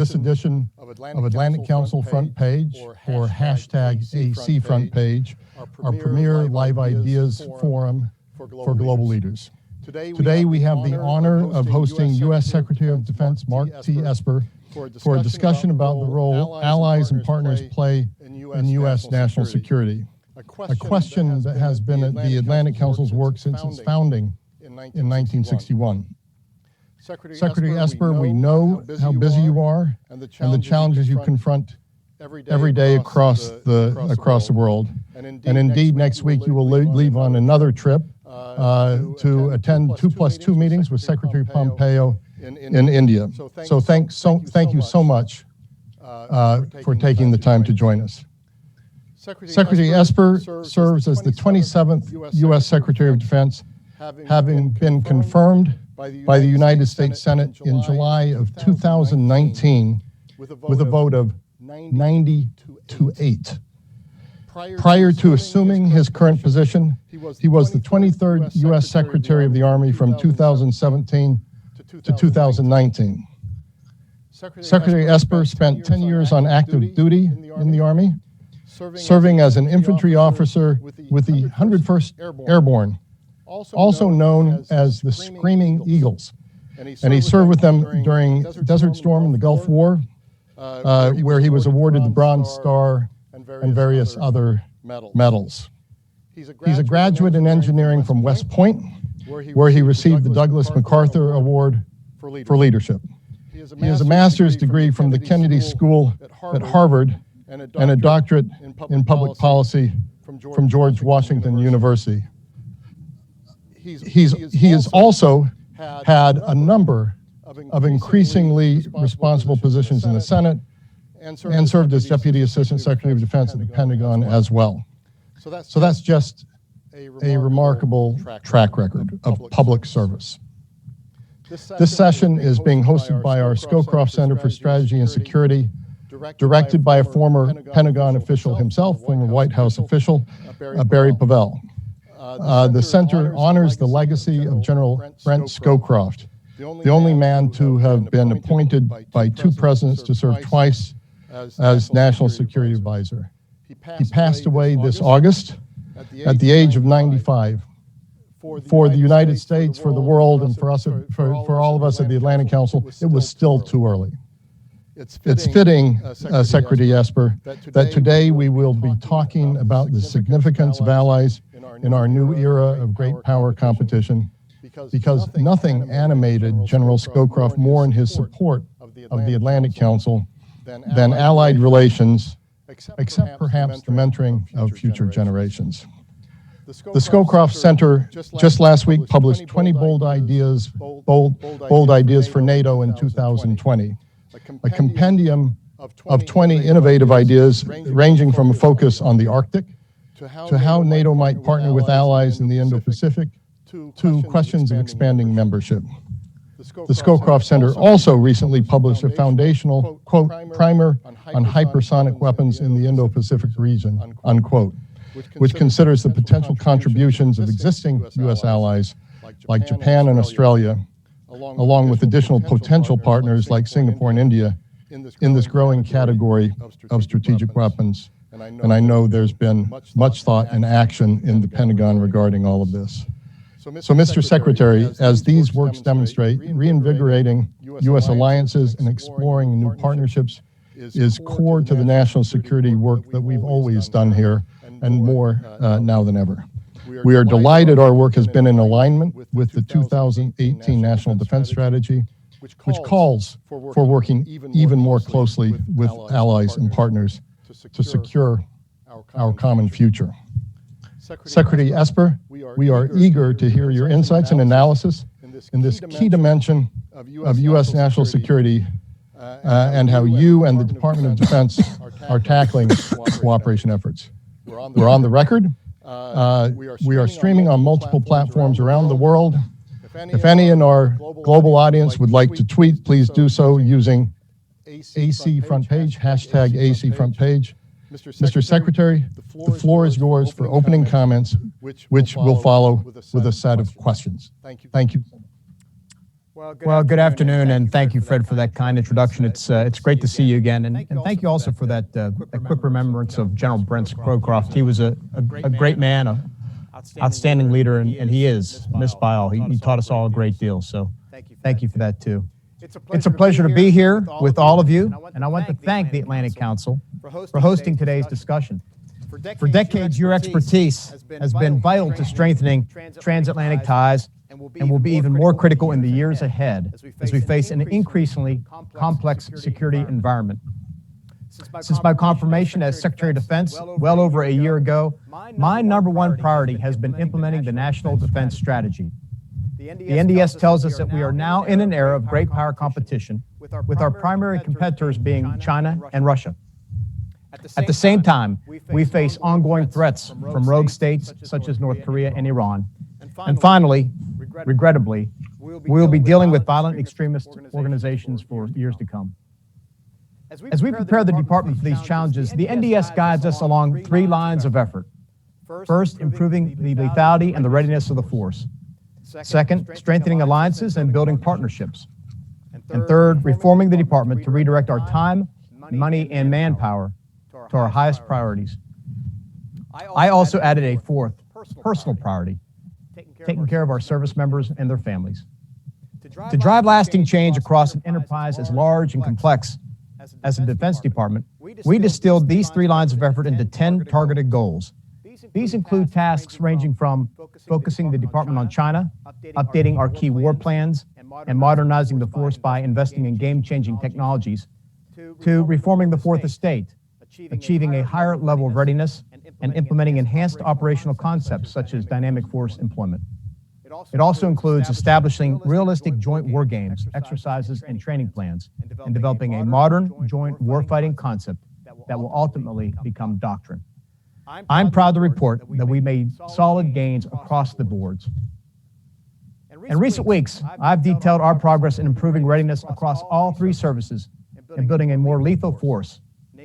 this edition of Atlantic Council Front Page, or hashtag AC Front Page, our premier live ideas forum for global leaders. Today we have the honor of hosting U.S. Secretary of Defense Mark T. Esper for a discussion about the role allies and partners play in U.S. national security, a question that has been at the Atlantic Council's work since its founding in 1961. Secretary Esper, we know how busy you are and the challenges you confront every day across the world. And indeed, next week you will leave on another trip to attend 2+2 meetings with Secretary Pompeo in India. So thank you so much for taking the time to join us. Secretary Esper serves as the 27th U.S. Secretary of Defense, having been confirmed by the United States Senate in July of 2019 with a vote of 90-8. Prior to assuming his current position, he was the 23rd U.S. Secretary of the Army from 2017 to 2019. Secretary Esper spent 10 years on active duty in the Army, serving as an infantry officer with the 101st Airborne, also known as the Screaming Eagles. And he served with them during Desert Storm in the Gulf War, where he was awarded the Bronze Star and various other medals. He's a graduate in engineering from West Point, where he received the Douglas MacArthur Award for Leadership. He has a master's degree from the Kennedy School at Harvard and a doctorate in public policy from George Washington University. He has also had a number of increasingly responsible positions in the Senate and served as Deputy Assistant Secretary of Defense at the Pentagon as well. So that's just a remarkable track record of public service. This session is being hosted by our Scowcroft Center for Strategy and Security, directed by a former Pentagon official himself, former White House official, Barry Pavel. The center honors the legacy of General Brent Scowcroft, the only man to have been appointed by two presidents to serve twice as National Security Advisor. He passed away this August at the age of 95. For the United States, for the world, and for us, for all of us at the Atlantic Council, it was still too early. It's fitting, Secretary Esper, that today we will be talking about the significance of allies in our new era of great power competition, because nothing animated General Scowcroft more in his support of the Atlantic Council than allied relations, except perhaps the mentoring of future generations. The Scowcroft Center just last week published 20 bold ideas for NATO in 2020, a compendium of 20 innovative ideas ranging from a focus on the Arctic to how NATO might partner with allies in the Indo-Pacific to questions of expanding membership. The Scowcroft Center also recently published a foundational, quote, primer on hypersonic weapons in the Indo-Pacific region, unquote, which considers the potential contributions of existing U.S. allies like Japan and Australia, along with additional potential partners like Singapore and India, in this growing category of strategic weapons. And I know there's been much thought and action in the Pentagon regarding all of this. So, Mr. Secretary, as these works demonstrate, reinvigorating U.S. alliances and exploring new partnerships is core to the national security work that we've always done here, and more now than ever. We are delighted our work has been in alignment with the 2018 National Defense Strategy, which calls for working even more closely with allies and partners to secure our common future. Secretary Esper, we are eager to hear your insights and analysis in this key dimension of U.S. national security and how you and the Department of Defense are tackling cooperation efforts. We're on the record. We are streaming on multiple platforms around the world. If any in our global audience would like to tweet, please do so using AC Front Page, hashtag AC Front Page. Mr. Secretary, the floor is yours for opening comments, which will follow with a set of questions. Thank you. Well, good afternoon, and thank you, Fred, for that kind introduction. It's great to see you again, and thank you also for that quick remembrance of General Brent Scowcroft. He was a great man, an outstanding leader, and he is missed by all. He taught us all a great deal, so thank you for that, too. It's a pleasure to be here with all of you, and I want to thank the Atlantic Council for hosting today's discussion. For decades, your expertise has been vital to strengthening transatlantic ties and will be even more critical in the years ahead as we face an increasingly complex security environment. Since my confirmation as Secretary of Defense well over a year ago, my #1 priority has been implementing the National Defense Strategy. The NDS tells us that we are now in an era of great power competition, with our primary competitors being China and Russia. At the same time, we face ongoing threats from rogue states such as North Korea and Iran. And finally, regrettably, we will be dealing with violent extremist organizations for years to come. As we prepare the department for these challenges, the NDS guides us along 3 lines of effort. First, improving the lethality and the readiness of the force. Second, strengthening alliances and building partnerships. And third, reforming the department to redirect our time, money, and manpower to our highest priorities. I also added a 4th, personal priority: taking care of our service members and their families. To drive lasting change across an enterprise as large and complex as the Defense Department, we distilled these 3 lines of effort into 10 targeted goals. These include tasks ranging from focusing the department on China, updating our key war plans, and modernizing the force by investing in game-changing technologies, to reforming the 4th Estate, achieving a higher level of readiness, and implementing enhanced operational concepts such as dynamic force employment. It also includes establishing realistic joint war games, exercises, and training plans, and developing a modern joint warfighting concept that will ultimately become doctrine. I'm proud to report that we made solid gains across the boards. In recent weeks, I've detailed our progress in improving readiness across all 3 services and building a more lethal force,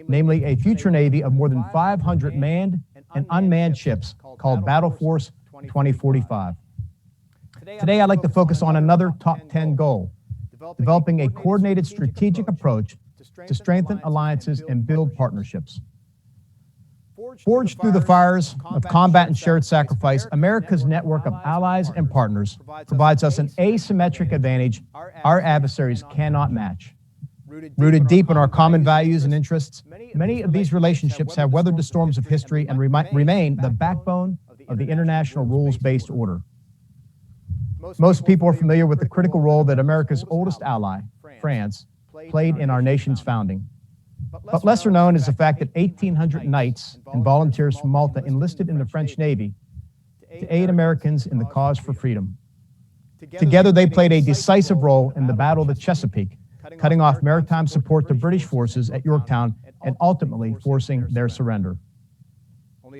namely a future Navy of more than 500 manned and unmanned ships called Battle Force 2045. Today, I'd like to focus on another top 10 goal: developing a coordinated strategic approach to strengthen alliances and build partnerships. Forged through the fires of combat and shared sacrifice, America's network of allies and partners provides us an asymmetric advantage our adversaries cannot match. Rooted deep in our common values and interests, many of these relationships have weathered the storms of history and remain the backbone of the international rules-based order. Most people are familiar with the critical role that America's oldest ally, France, played in our nation's founding. But lesser known is the fact that 1,800 knights and volunteers from Malta enlisted in the French Navy to aid Americans in the cause for freedom. Together, they played a decisive role in the Battle of the Chesapeake, cutting off maritime support to British forces at Yorktown and ultimately forcing their surrender.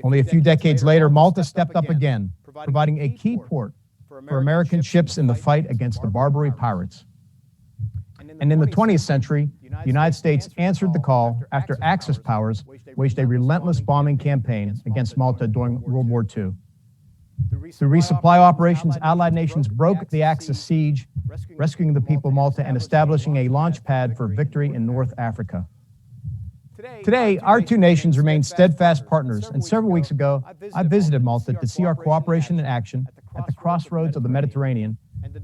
Only a few decades later, Malta stepped up again, providing a key port for American ships in the fight against the Barbary pirates. And in the 20th century, the United States answered the call after Axis powers waged a relentless bombing campaign against Malta during World War II. Through resupply operations, Allied nations broke the Axis siege, rescuing the people of Malta and establishing a launch pad for victory in North Africa. Today, our 2 nations remain steadfast partners, and several weeks ago, I visited Malta to see our cooperation in action at the crossroads of the Mediterranean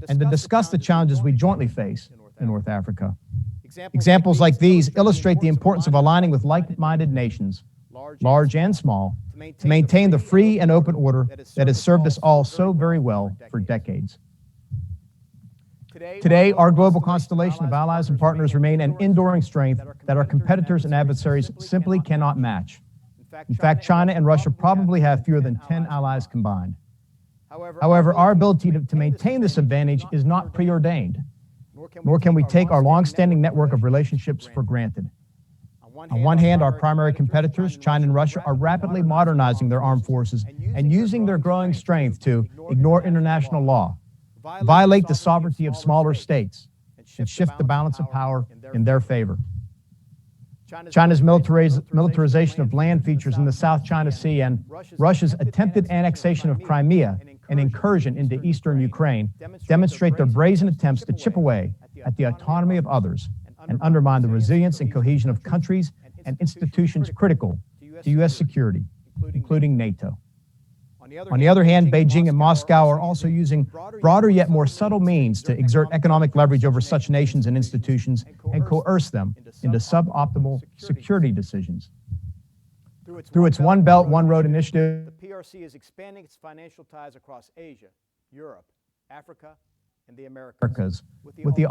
and to discuss the challenges we jointly face in North Africa. Examples like these illustrate the importance of aligning with like-minded nations, large and small, to maintain the free and open order that has served us all so very well for decades. Today, our global constellation of allies and partners remain an enduring strength that our competitors and adversaries simply cannot match. In fact, China and Russia probably have fewer than 10 allies combined. However, our ability to maintain this advantage is not preordained, nor can we take our long-standing network of relationships for granted. On one hand, our primary competitors, China and Russia, are rapidly modernizing their armed forces and using their growing strength to ignore international law, violate the sovereignty of smaller states, and shift the balance of power in their favor. China's militarization of land features in the South China Sea and Russia's attempted annexation of Crimea and incursion into eastern Ukraine demonstrate their brazen attempts to chip away at the autonomy of others and undermine the resilience and cohesion of countries and institutions critical to U.S. security, including NATO. On the other hand, Beijing and Moscow are also using broader yet more subtle means to exert economic leverage over such nations and institutions and coerce them into suboptimal security decisions. Through its One Belt, One Road initiative, The PRC is expanding its financial ties across Asia, Europe, Africa, and the Americas, with the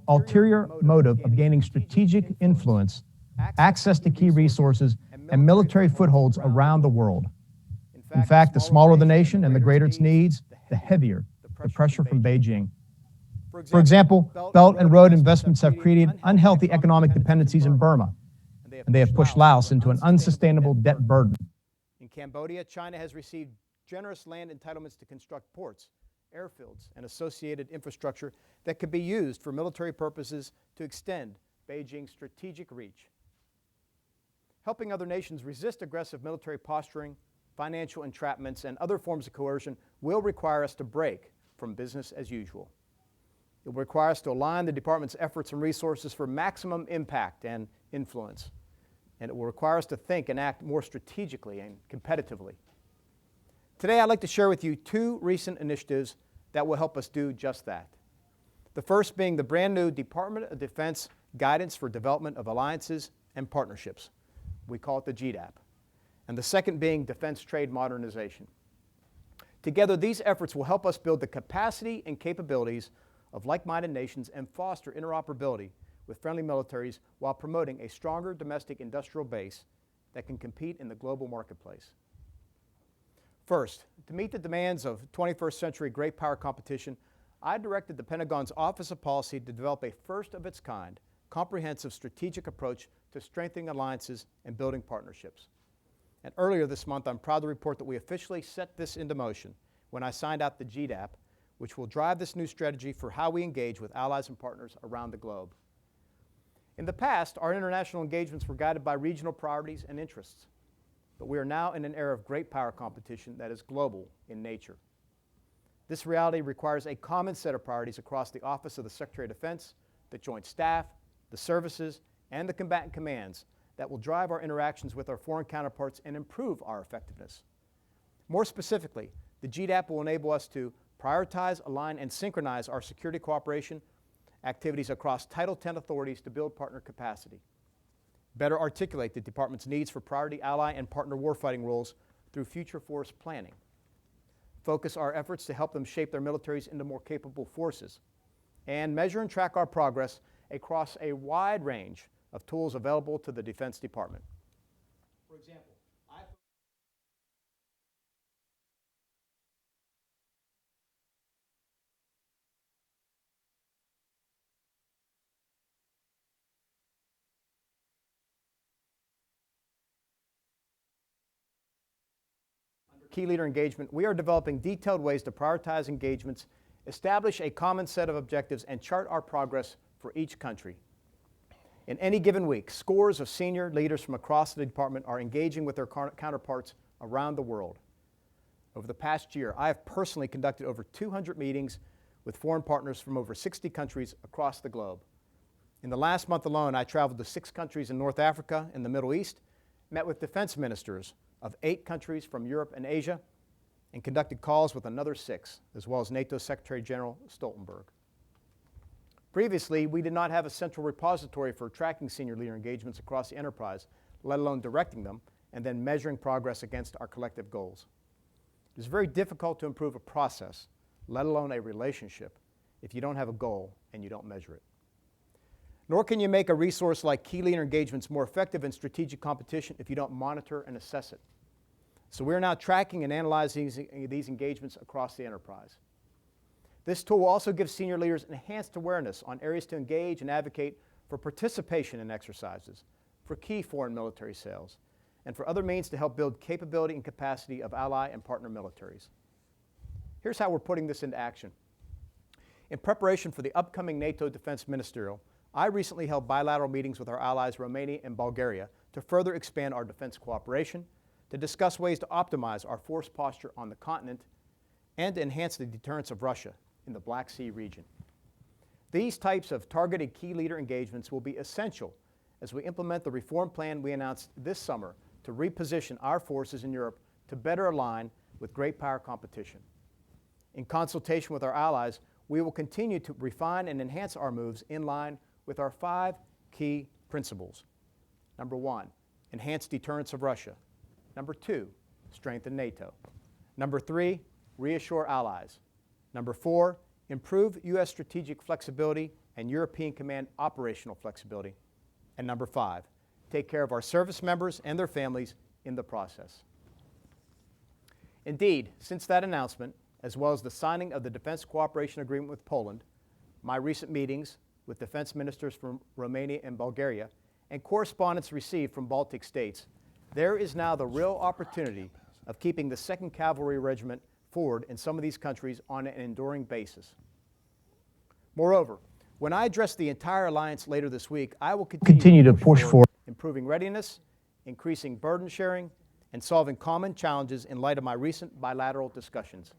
ulterior motive of gaining strategic influence, access to key resources, and military footholds around the world. In fact, the smaller the nation and the greater its needs, the heavier the pressure from Beijing. For example, Belt and Road investments have created unhealthy economic dependencies in Burma, and they have pushed Laos into an unsustainable debt burden. In Cambodia, China has received generous land entitlements to construct ports, airfields, and associated infrastructure that could be used for military purposes to extend Beijing's strategic reach. Helping other nations resist aggressive military posturing, financial entrapments, and other forms of coercion will require us to break from business as usual. It will require us to align the department's efforts and resources for maximum impact and influence. And it will require us to think and act more strategically and competitively. Today, I'd like to share with you two recent initiatives that will help us do just that. The first being the brand new Department of Defense Guidance for Development of Alliances and Partnerships. We call it the GDAP. And the second being defense trade modernization. Together, these efforts will help us build the capacity and capabilities of like-minded nations and foster interoperability with friendly militaries while promoting a stronger domestic industrial base that can compete in the global marketplace. First, to meet the demands of 21st century great power competition, I directed the Pentagon's Office of Policy to develop a first-of-its-kind, comprehensive strategic approach to strengthening alliances and building partnerships. And earlier this month, I'm proud to report that we officially set this into motion when I signed out the GDAP, which will drive this new strategy for how we engage with allies and partners around the globe. In the past, our international engagements were guided by regional priorities and interests, but we are now in an era of great power competition that is global in nature. This reality requires a common set of priorities across the Office of the Secretary of Defense, the Joint Staff, the services, and the combatant commands that will drive our interactions with our foreign counterparts and improve our effectiveness. More specifically, the GDAP will enable us to prioritize, align, and synchronize our security cooperation activities across Title X authorities to build partner capacity, better articulate the Department's needs for priority ally and partner warfighting roles through future force planning, focus our efforts to help them shape their militaries into more capable forces, and measure and track our progress across a wide range of tools available to the Defense Department. For example, under key leader engagement, we are developing detailed ways to prioritize engagements, establish a common set of objectives, and chart our progress for each country. In any given week, scores of senior leaders from across the department are engaging with their counterparts around the world. Over the past year, I have personally conducted over 200 meetings with foreign partners from over 60 countries across the globe. In the last month alone, I traveled to 6 countries in North Africa and the Middle East, met with defense ministers of 8 countries from Europe and Asia, and conducted calls with another 6, as well as NATO Secretary General Stoltenberg. Previously, we did not have a central repository for tracking senior leader engagements across the enterprise, let alone directing them and then measuring progress against our collective goals. It is very difficult to improve a process, let alone a relationship, if you don't have a goal and you don't measure it. Nor can you make a resource like key leader engagements more effective in strategic competition if you don't monitor and assess it. So we are now tracking and analyzing these engagements across the enterprise. This tool will also give senior leaders enhanced awareness on areas to engage and advocate for participation in exercises, for key foreign military sales, and for other means to help build capability and capacity of ally and partner militaries. Here's how we're putting this into action. In preparation for the upcoming NATO Defense Ministerial, I recently held bilateral meetings with our allies Romania and Bulgaria to further expand our defense cooperation, to discuss ways to optimize our force posture on the continent, and to enhance the deterrence of Russia in the Black Sea region. These types of targeted key leader engagements will be essential as we implement the reform plan we announced this summer to reposition our forces in Europe to better align with great power competition. In consultation with our allies, we will continue to refine and enhance our moves in line with our 5 key principles. Number 1, enhance deterrence of Russia. Number 2, strengthen NATO. Number 3, reassure allies. Number 4, improve U.S. strategic flexibility and European command operational flexibility. And number 5, take care of our service members and their families in the process. Indeed, since that announcement, as well as the signing of the Defense Cooperation Agreement with Poland, my recent meetings with defense ministers from Romania and Bulgaria, and correspondence received from Baltic states, there is now the real opportunity of keeping the 2nd Cavalry Regiment forward in some of these countries on an enduring basis. Moreover, when I address the entire alliance later this week, I will continue to push for improving readiness, increasing burden sharing, and solving common challenges in light of my recent bilateral discussions.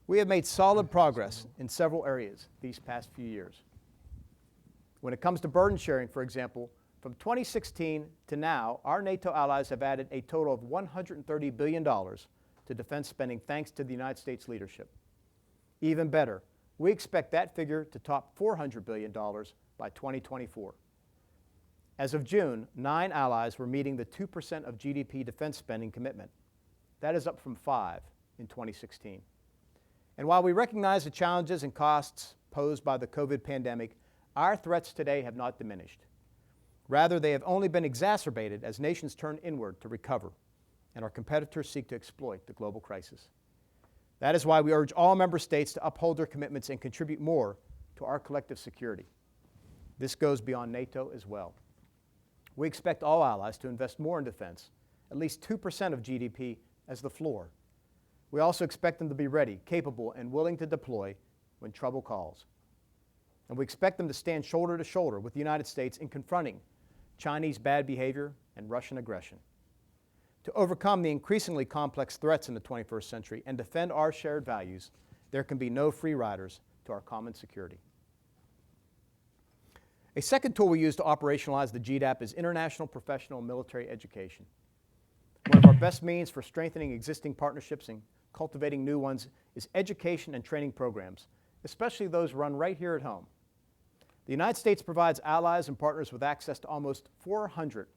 We have made solid progress in several areas these past few years. When it comes to burden sharing, for example, from 2016 to now, our NATO allies have added a total of $130 billion to defense spending thanks to the United States leadership. Even better, we expect that figure to top $400 billion by 2024. As of June, 9 allies were meeting the 2% of GDP defense spending commitment. That is up from 5 in 2016. And while we recognize the challenges and costs posed by the COVID pandemic, our threats today have not diminished. Rather, they have only been exacerbated as nations turn inward to recover and our competitors seek to exploit the global crisis. That is why we urge all member states to uphold their commitments and contribute more to our collective security. This goes beyond NATO as well. We expect all allies to invest more in defense, at least 2% of GDP as the floor. We also expect them to be ready, capable, and willing to deploy when trouble calls. And we expect them to stand shoulder to shoulder with the United States in confronting Chinese bad behavior and Russian aggression. To overcome the increasingly complex threats in the 21st century and defend our shared values, there can be no free riders to our common security. A second tool we use to operationalize the GDAP is international professional military education. One of our best means for strengthening existing partnerships and cultivating new ones is education and training programs, especially those run right here at home. The United States provides allies and partners with access to almost 400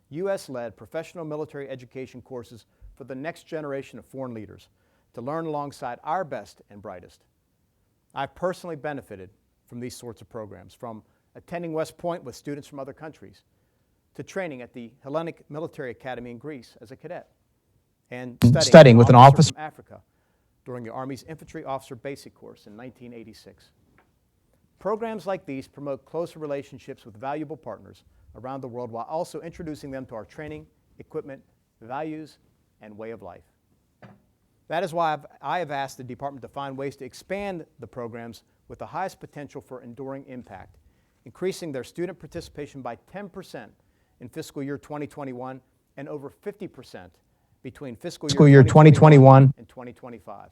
U.S.-led professional military education courses for the next generation of foreign leaders to learn alongside our best and brightest. I've personally benefited from these sorts of programs, from attending West Point with students from other countries, to training at the Hellenic Military Academy in Greece as a cadet, and studying with an officer from Africa during the Army's Infantry Officer Basic Course in 1986. Programs like these promote closer relationships with valuable partners around the world while also introducing them to our training, equipment, values, and way of life. That is why I have asked the Department to find ways to expand the programs with the highest potential for enduring impact, increasing their student participation by 10% in fiscal year 2021 and over 50% between fiscal year 2021 and 2025.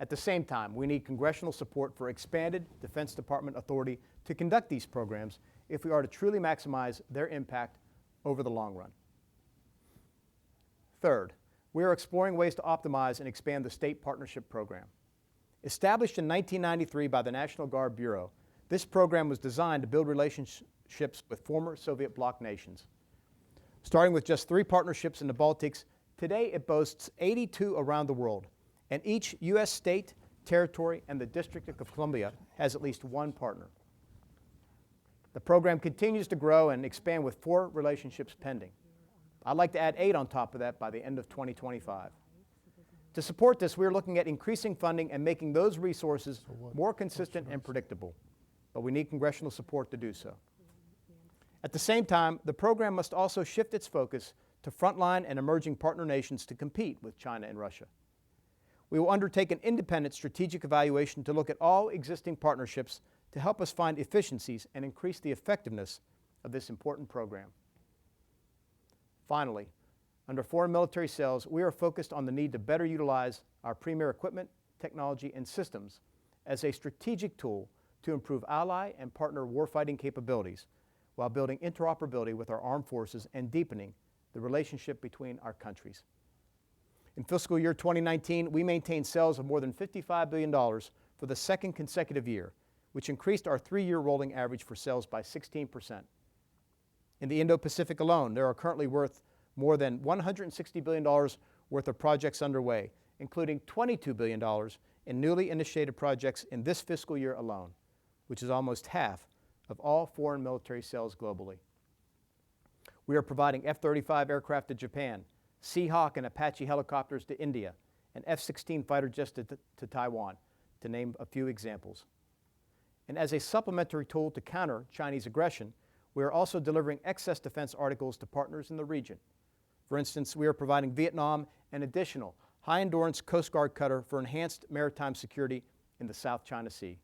At the same time, we need congressional support for expanded Defense Department authority to conduct these programs if we are to truly maximize their impact over the long run. Third, we are exploring ways to optimize and expand the State Partnership Program. Established in 1993 by the National Guard Bureau, this program was designed to build relationships with former Soviet bloc nations. Starting with just 3 partnerships in the Baltics, today it boasts 82 around the world, and each U.S. state, territory, and the District of Columbia has at least one partner. The program continues to grow and expand with 4 relationships pending. I'd like to add 8 on top of that by the end of 2025. To support this, we're looking at increasing funding and making those resources more consistent and predictable, but we need congressional support to do so. At the same time, the program must also shift its focus to frontline and emerging partner nations to compete with China and Russia. We will undertake an independent strategic evaluation to look at all existing partnerships to help us find efficiencies and increase the effectiveness of this important program. Finally, under foreign military sales, we are focused on the need to better utilize our premier equipment, technology, and systems as a strategic tool to improve ally and partner warfighting capabilities while building interoperability with our armed forces and deepening the relationship between our countries. In fiscal year 2019, we maintained sales of more than $55 billion for the second consecutive year, which increased our 3-year rolling average for sales by 16%. In the Indo-Pacific alone, there are currently worth more than $160 billion worth of projects underway, including $22 billion in newly initiated projects in this fiscal year alone, which is almost half of all foreign military sales globally. We are providing F-35 aircraft to Japan, Seahawk and Apache helicopters to India, and F-16 fighter jets to Taiwan, to name a few examples. And as a supplementary tool to counter Chinese aggression, we are also delivering excess defense articles to partners in the region. For instance, we are providing Vietnam an additional high-endurance Coast Guard cutter for enhanced maritime security in the South China Sea.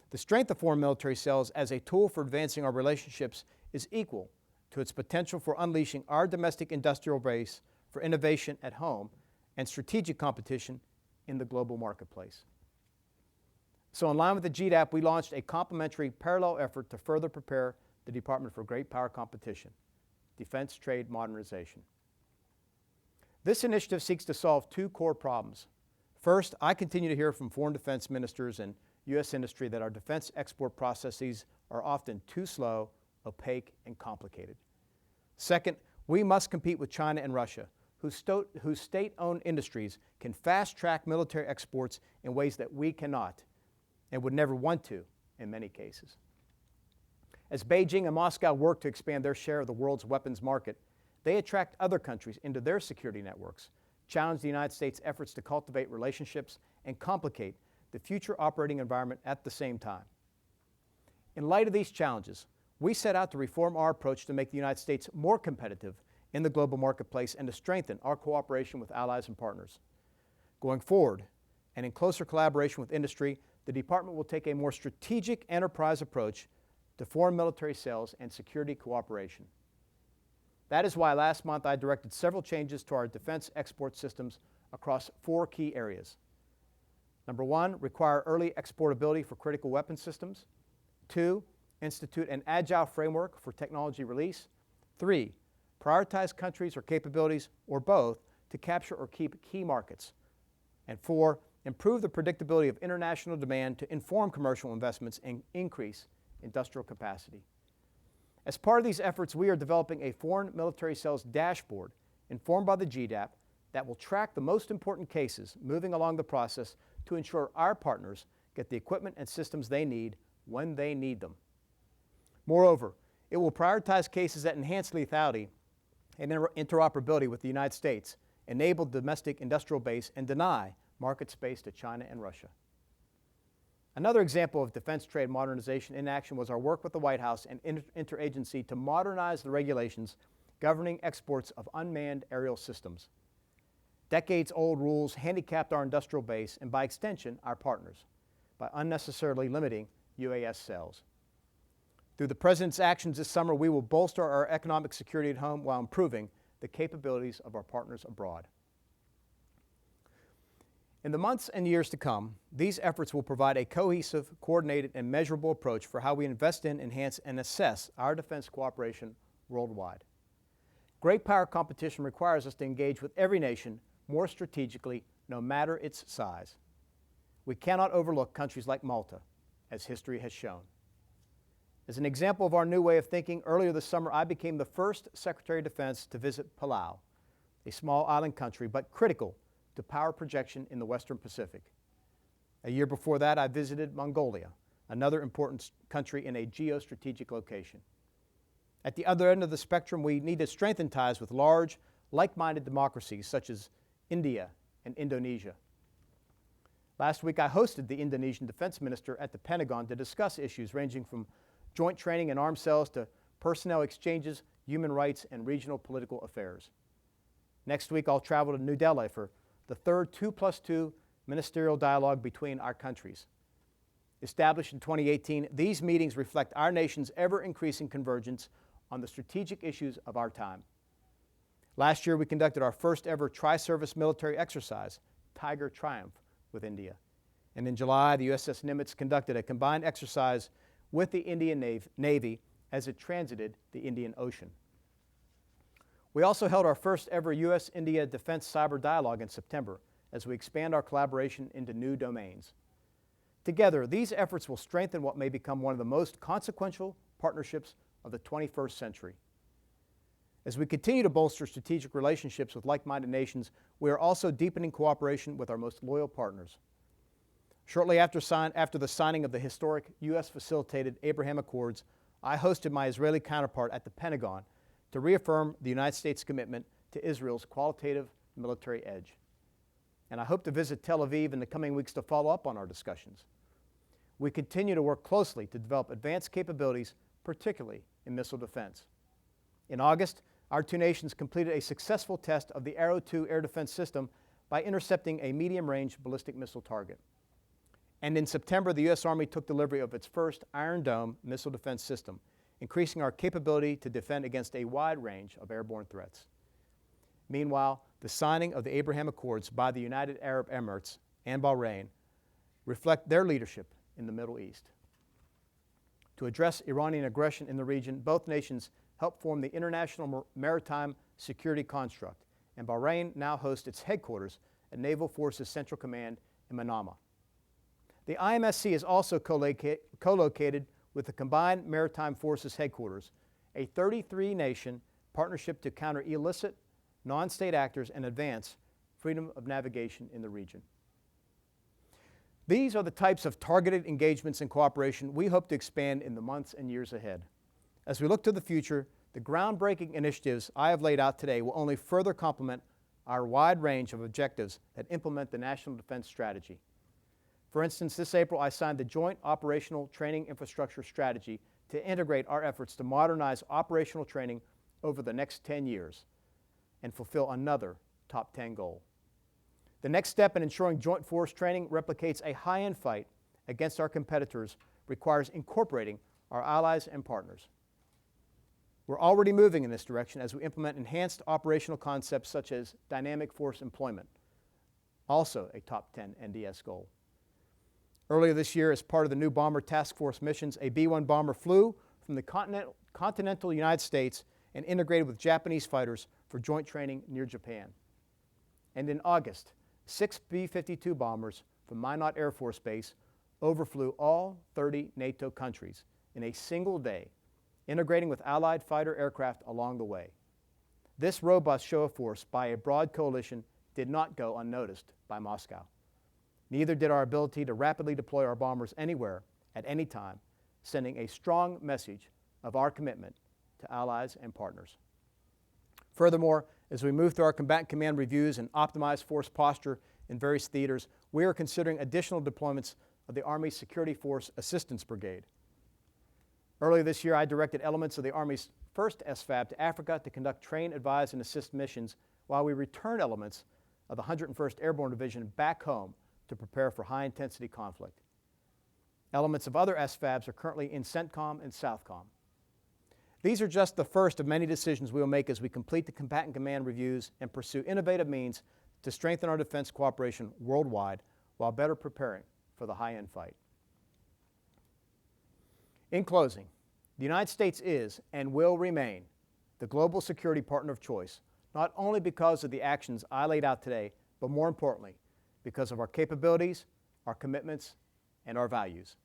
The strength of foreign military sales as a tool for advancing our relationships is equal to its potential for unleashing our domestic industrial base for innovation at home and strategic competition in the global marketplace. So in line with the GDAP, we launched a complementary parallel effort to further prepare the Department for great power competition, Defense Trade Modernization. This initiative seeks to solve 2 core problems. First, I continue to hear from foreign defense ministers and U.S. industry that our defense export processes are often too slow, opaque, and complicated. Second, we must compete with China and Russia, whose state-owned industries can fast-track military exports in ways that we cannot and would never want to in many cases. As Beijing and Moscow work to expand their share of the world's weapons market, they attract other countries into their security networks, challenge the United States' efforts to cultivate relationships, and complicate the future operating environment at the same time. In light of these challenges, we set out to reform our approach to make the United States more competitive in the global marketplace and to strengthen our cooperation with allies and partners. Going forward, and in closer collaboration with industry, the Department will take a more strategic enterprise approach to foreign military sales and security cooperation. That is why last month I directed several changes to our defense export systems across 4 key areas. Number 1, require early exportability for critical weapon systems. 2, institute an agile framework for technology release. 3, prioritize countries or capabilities, or both, to capture or keep key markets. And 4, improve the predictability of international demand to inform commercial investments and increase industrial capacity. As part of these efforts, we are developing a foreign military sales dashboard informed by the GDAP that will track the most important cases moving along the process to ensure our partners get the equipment and systems they need when they need them. Moreover, it will prioritize cases that enhance lethality and interoperability with the United States, enable domestic industrial base, and deny market space to China and Russia. Another example of defense trade modernization in action was our work with the White House and interagency to modernize the regulations governing exports of unmanned aerial systems. Decades-old rules handicapped our industrial base and, by extension, our partners, by unnecessarily limiting UAS sales. Through the President's actions this summer, we will bolster our economic security at home while improving the capabilities of our partners abroad. In the months and years to come, these efforts will provide a cohesive, coordinated, and measurable approach for how we invest in, enhance, and assess our defense cooperation worldwide. Great power competition requires us to engage with every nation more strategically, no matter its size. We cannot overlook countries like Malta, as history has shown. As an example of our new way of thinking, earlier this summer I became the first Secretary of Defense to visit Palau, a small island country but critical to power projection in the Western Pacific. A year before that, I visited Mongolia, another important country in a geostrategic location. At the other end of the spectrum, we need to strengthen ties with large, like-minded democracies such as India and Indonesia. Last week, I hosted the Indonesian defense minister at the Pentagon to discuss issues ranging from joint training and arms sales to personnel exchanges, human rights, and regional political affairs. Next week, I'll travel to New Delhi for the third 2+2 ministerial dialogue between our countries. Established in 2018, these meetings reflect our nation's ever-increasing convergence on the strategic issues of our time. Last year, we conducted our first ever tri-service military exercise, Tiger Triumph, with India. And in July, the USS Nimitz conducted a combined exercise with the Indian Navy as it transited the Indian Ocean. We also held our first ever U.S.-India Defense Cyber Dialogue in September as we expand our collaboration into new domains. Together, these efforts will strengthen what may become one of the most consequential partnerships of the 21st century. As we continue to bolster strategic relationships with like-minded nations, we are also deepening cooperation with our most loyal partners. Shortly after the signing of the historic U.S.-facilitated Abraham Accords, I hosted my Israeli counterpart at the Pentagon to reaffirm the United States' commitment to Israel's qualitative military edge. And I hope to visit Tel Aviv in the coming weeks to follow up on our discussions. We continue to work closely to develop advanced capabilities, particularly in missile defense. In August, our two nations completed a successful test of the Arrow 2 air defense system by intercepting a medium-range ballistic missile target. And in September, the U.S. Army took delivery of its first Iron Dome missile defense system, increasing our capability to defend against a wide range of airborne threats. Meanwhile, the signing of the Abraham Accords by the United Arab Emirates and Bahrain reflect their leadership in the Middle East. To address Iranian aggression in the region, both nations helped form the International Maritime Security Construct, and Bahrain now hosts its headquarters at Naval Forces Central Command in Manama. The IMSC is also co-located with the Combined Maritime Forces Headquarters, a 33-nation partnership to counter illicit, non-state actors and advance freedom of navigation in the region. These are the types of targeted engagements and cooperation we hope to expand in the months and years ahead. As we look to the future, the groundbreaking initiatives I have laid out today will only further complement our wide range of objectives that implement the National Defense Strategy. For instance, this April I signed the Joint Operational Training Infrastructure Strategy to integrate our efforts to modernize operational training over the next 10 years and fulfill another top 10 goal. The next step in ensuring joint force training replicates a high-end fight against our competitors requires incorporating our allies and partners. We're already moving in this direction as we implement enhanced operational concepts such as dynamic force employment, also a top 10 NDS goal. Earlier this year, as part of the new Bomber Task Force missions, a B-1 bomber flew from the continental United States and integrated with Japanese fighters for joint training near Japan. And in August, 6 B-52 bombers from Minot Air Force Base overflew all 30 NATO countries in a single day, integrating with Allied fighter aircraft along the way. This robust show of force by a broad coalition did not go unnoticed by Moscow. Neither did our ability to rapidly deploy our bombers anywhere, at any time, sending a strong message of our commitment to allies and partners. Furthermore, as we move through our combatant command reviews and optimize force posture in various theaters, we are considering additional deployments of the Army Security Force Assistance Brigade. Earlier this year, I directed elements of the Army's first SFAB to Africa to conduct train, advise, and assist missions, while we returned elements of the 101st Airborne Division back home to prepare for high-intensity conflict. Elements of other SFABs are currently in CENTCOM and SOUTHCOM. These are just the first of many decisions we will make as we complete the combatant command reviews and pursue innovative means to strengthen our defense cooperation worldwide while better preparing for the high-end fight. In closing, the United States is and will remain the global security partner of choice, not only because of the actions I laid out today, but more importantly, because of our capabilities, our commitments, and our values.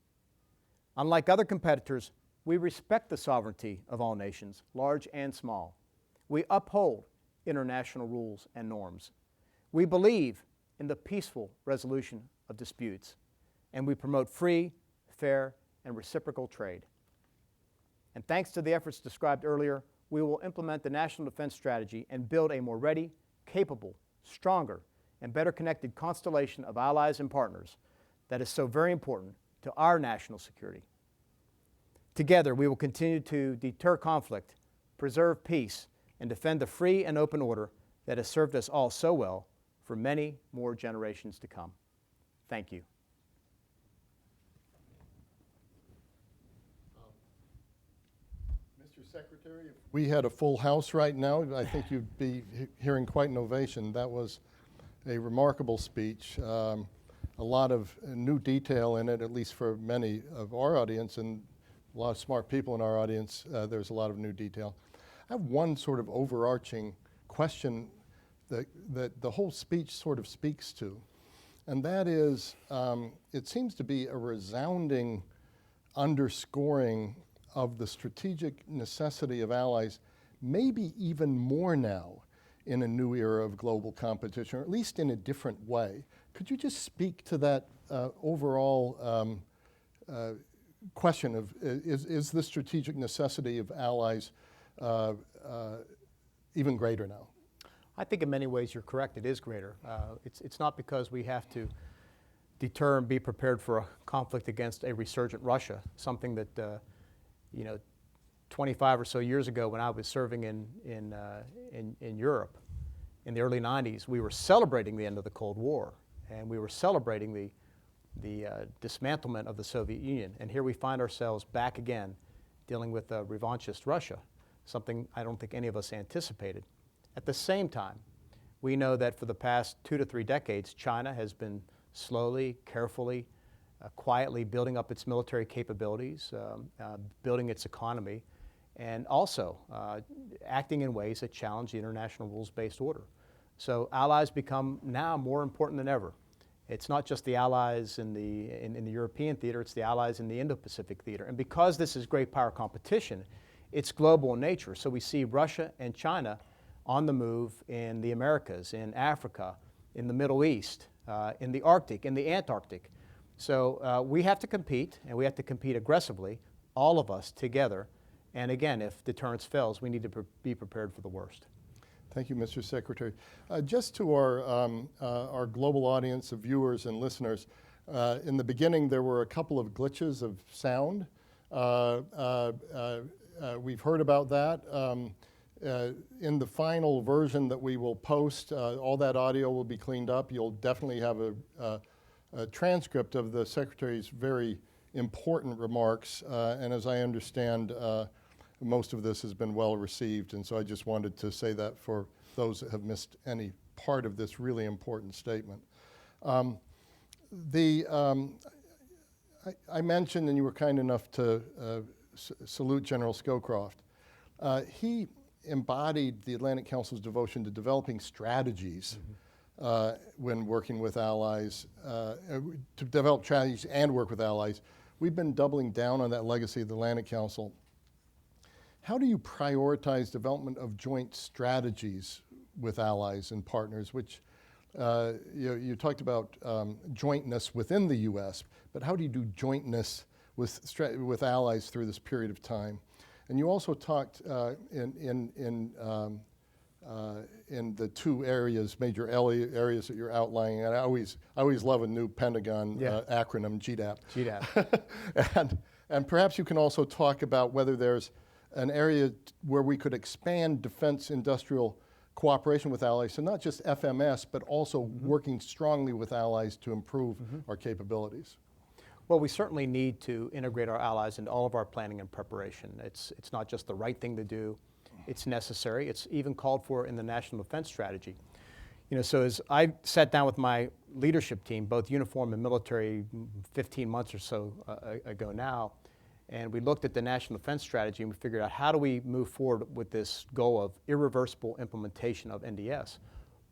Unlike other competitors, we respect the sovereignty of all nations, large and small. We uphold international rules and norms. We believe in the peaceful resolution of disputes, and we promote free, fair, and reciprocal trade. And thanks to the efforts described earlier, we will implement the National Defense Strategy and build a more ready, capable, stronger, and better connected constellation of allies and partners that is so very important to our national security. Together, we will continue to deter conflict, preserve peace, and defend the free and open order that has served us all so well for many more generations to come. Thank you. Mr. Secretary, if we had a full house right now, I think you'd be hearing quite an ovation. That was a remarkable speech. A lot of new detail in it, at least for many of our audience, and a lot of smart people in our audience. There's a lot of new detail. I have one sort of overarching question that the whole speech sort of speaks to, and that is, it seems to be a resounding underscoring of the strategic necessity of allies, maybe even more now in a new era of global competition, or at least in a different way. Could you just speak to that overall question of, is the strategic necessity of allies even greater now? I think in many ways you're correct. It is greater. It's not because we have to deter and be prepared for a conflict against a resurgent Russia, something that 25 or so years ago when I was serving in Europe in the early 90s, we were celebrating the end of the Cold War, and we were celebrating the dismantlement of the Soviet Union. And here we find ourselves back again dealing with revanchist Russia, something I don't think any of us anticipated. At the same time, we know that for the past 2 to 3 decades, China has been slowly, carefully, quietly building up its military capabilities, building its economy, and also acting in ways that challenge the international rules-based order. So allies become now more important than ever. It's not just the allies in the European theater, it's the allies in the Indo-Pacific theater. And because this is great power competition, it's global in nature. So we see Russia and China on the move in the Americas, in Africa, in the Middle East, in the Arctic, in the Antarctic. So we have to compete, and we have to compete aggressively, all of us together. And again, if deterrence fails, we need to be prepared for the worst. Thank you, Mr. Secretary. Just to our global audience of viewers and listeners, in the beginning there were a couple of glitches of sound. We've heard about that. In the final version that we will post, all that audio will be cleaned up. You'll definitely have a transcript of the Secretary's very important remarks, and as I understand, most of this has been well received, and so I just wanted to say that for those that have missed any part of this really important statement. I mentioned, and you were kind enough to salute General Scowcroft. He embodied the Atlantic Council's devotion to developing strategies when working with allies, to develop strategies and work with allies. We've been doubling down on that legacy of the Atlantic Council. How do you prioritize development of joint strategies with allies and partners, which you talked about jointness within the U.S., but how do you do jointness with allies through this period of time? And you also talked in the 2 areas, major areas that you're outlining, and I always love a new Pentagon acronym, GDAP. GDAP. and perhaps you can also talk about whether there's an area where we could expand defense industrial cooperation with allies, so not just FMS, but also working strongly with allies to improve our capabilities. Well, we certainly need to integrate our allies into all of our planning and preparation. It's not just the right thing to do, it's necessary. It's even called for in the National Defense Strategy. So as I sat down with my leadership team, both uniform and military, 15 months or so ago now, and we looked at the National Defense Strategy and we figured out how do we move forward with this goal of irreversible implementation of NDS.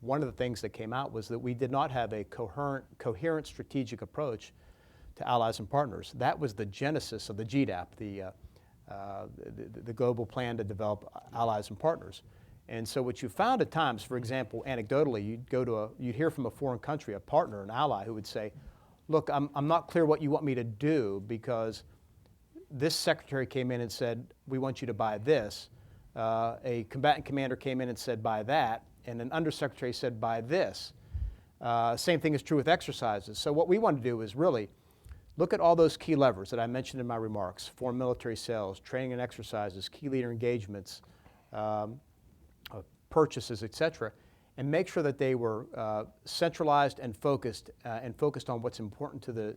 One of the things that came out was that we did not have a coherent strategic approach to allies and partners. That was the genesis of the GDAP, the global plan to develop allies and partners. And so what you found at times, for example, anecdotally, you'd hear from a foreign country, a partner, an ally, who would say, look, I'm not clear what you want me to do because this secretary came in and said, we want you to buy this. A combatant commander came in and said, buy that. And an undersecretary said, buy this. Same thing is true with exercises. So what we want to do is really look at all those key levers that I mentioned in my remarks: foreign military sales, training and exercises, key leader engagements, purchases, etc., and make sure that they were centralized and focused on what's important to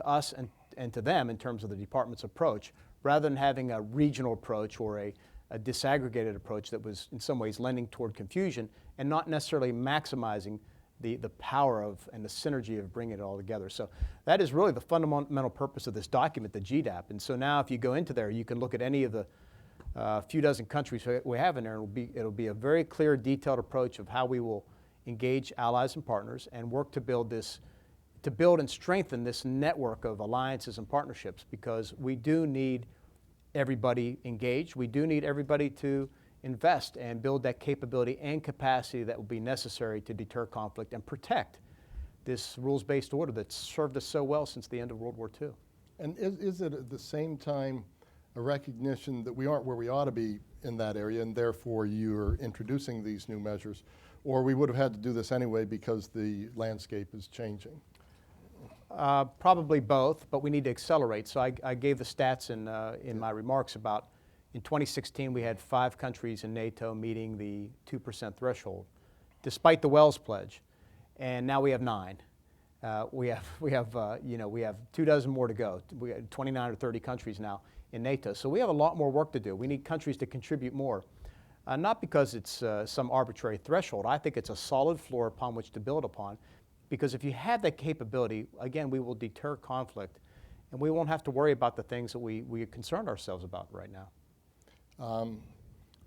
us and to them in terms of the department's approach, rather than having a regional approach or a disaggregated approach that was in some ways lending toward confusion and not necessarily maximizing the power of and the synergy of bringing it all together. So that is really the fundamental purpose of this document, the GDAP. And so now if you go into there, you can look at any of the few dozen countries we have in there, and it'll be a very clear, detailed approach of how we will engage allies and partners and work to build and strengthen this network of alliances and partnerships, because we do need everybody engaged. We do need everybody to invest and build that capability and capacity that will be necessary to deter conflict and protect this rules-based order that's served us so well since the end of World War II. And is it at the same time a recognition that we aren't where we ought to be in that area, and therefore you're introducing these new measures, or we would have had to do this anyway because the landscape is changing? Probably both, but we need to accelerate. So I gave the stats in my remarks about in 2016 we had 5 countries in NATO meeting the 2% threshold, despite the Wells Pledge, and now we have 9. We have 2 dozen more to go. We have 29 or 30 countries now in NATO, so we have a lot more work to do. We need countries to contribute more, not because it's some arbitrary threshold. I think it's a solid floor upon which to build upon. Because if you have that capability, again, we will deter conflict, and we won't have to worry about the things that we concern ourselves about right now.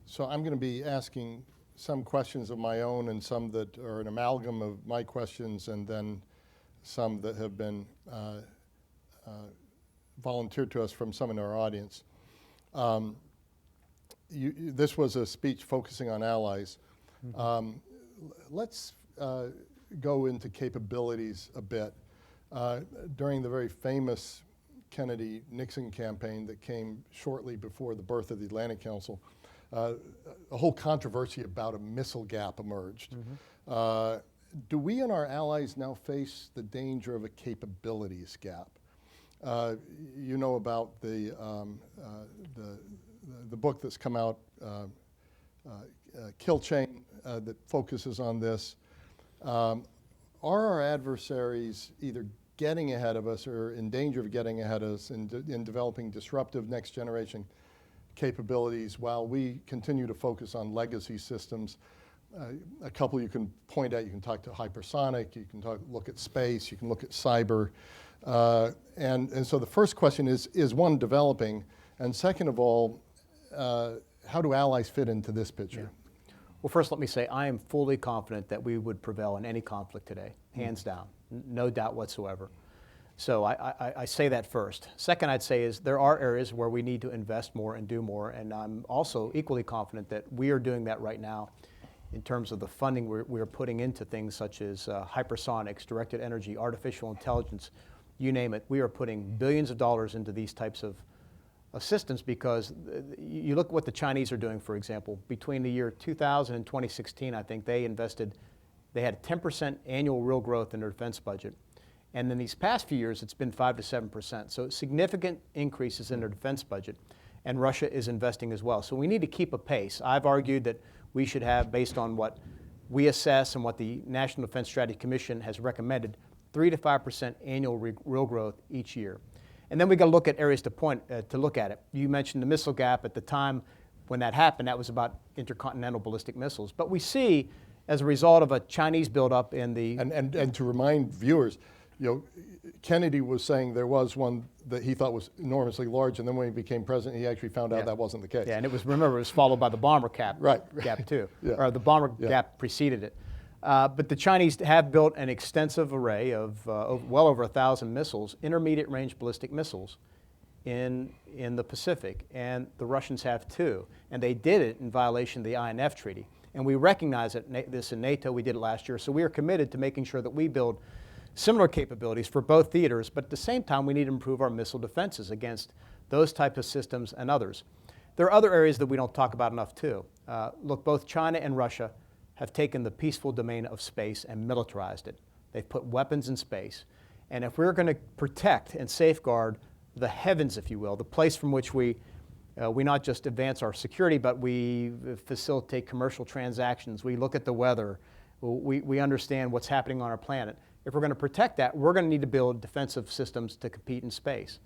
So I'm going to be asking some questions of my own and some that are an amalgam of my questions, and then some that have been volunteered to us from some in our audience. This was a speech focusing on allies. Mm-hmm. Let's go into capabilities a bit. During the very famous Kennedy-Nixon campaign that came shortly before the birth of the Atlantic Council, a whole controversy about a missile gap emerged. Mm-hmm. Do we and our allies now face the danger of a capabilities gap? You know about the book that's come out, Kill Chain, that focuses on this. Are our adversaries either getting ahead of us or in danger of getting ahead of us in developing disruptive next generation capabilities while we continue to focus on legacy systems? A couple you can point at, you can talk to hypersonic, you can look at space, you can look at cyber. And so the first question is one, developing, and second of all, how do allies fit into this picture? Yeah. Well, first let me say I am fully confident that we would prevail in any conflict today, hands down, no doubt whatsoever. So I say that first. Second, I'd say is there are areas where we need to invest more and do more, and I'm also equally confident that we are doing that right now in terms of the funding we're putting into things such as hypersonics, directed energy, artificial intelligence, you name it. We are putting billions of dollars into these types of systems, because you look at what the Chinese are doing, for example. Between the year 2000 and 2016, I think they had 10% annual real growth in their defense budget. And in these past few years, it's been 5 to 7%. So significant increases in their defense budget. And Russia is investing as well. So we need to keep a pace. I've argued that we should have, based on what we assess and what the National Defense Strategy Commission has recommended, 3 to 5% annual real growth each year. And then we got to look at areas to look at it. You mentioned the missile gap. At the time when that happened, that was about intercontinental ballistic missiles. But we see, as a result of a Chinese buildup in the... And to remind viewers, Kennedy was saying there was one that he thought was enormously large, and then when he became president, he actually found out that wasn't the case. Yeah, and it was followed by the bomber gap too, yeah. Or the bomber gap preceded it. But the Chinese have built an extensive array of well over 1,000 missiles, intermediate range ballistic missiles, in the Pacific, and the Russians have too. And they did it in violation of the INF Treaty. And we recognize this in NATO. We did it last year. So we are committed to making sure that we build similar capabilities for both theaters, but at the same time we need to improve our missile defenses against those types of systems and others. There are other areas that we don't talk about enough too. Look, both China and Russia have taken the peaceful domain of space and militarized it. They've put weapons in space. And if we're going to protect and safeguard the heavens, if you will, the place from which we We not just advance our security, but we facilitate commercial transactions. We look at the weather. We understand what's happening on our planet. If we're going to protect that, we're going to need to build defensive systems to compete in space.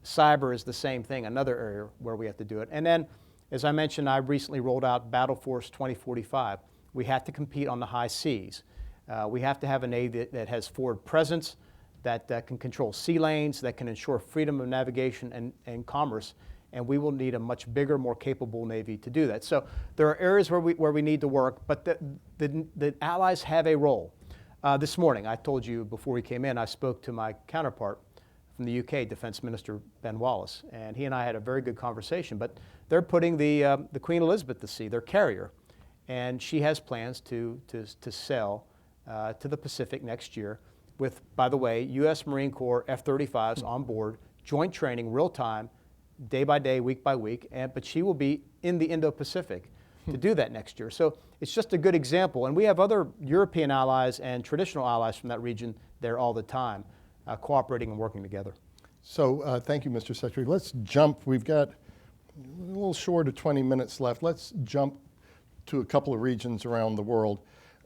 Cyber is the same thing, another area where we have to do it. And then, as I mentioned, I recently rolled out Battle Force 2045. We have to compete on the high seas. We have to have a Navy that has forward presence, that can control sea lanes, that can ensure freedom of navigation and commerce, and we will need a much bigger, more capable Navy to do that. So there are areas where we need to work, but the allies have a role. This morning, I told you before we came in, I spoke to my counterpart from the UK, Defense Minister Ben Wallace, and he and I had a very good conversation, but they're putting the Queen Elizabeth to sea, their carrier, and she has plans to sail to the Pacific next year with, by the way, U.S. Marine Corps F-35s on board, joint training, real time, day by day, week by week, but she will be in the Indo-Pacific to do that next year. So it's just a good example. And we have other European allies and traditional allies from that region there all the time, cooperating and working together. So thank you, Mr. Secretary. Let's jump. We've got a little short of 20 minutes left. Let's jump to a couple of regions around the world.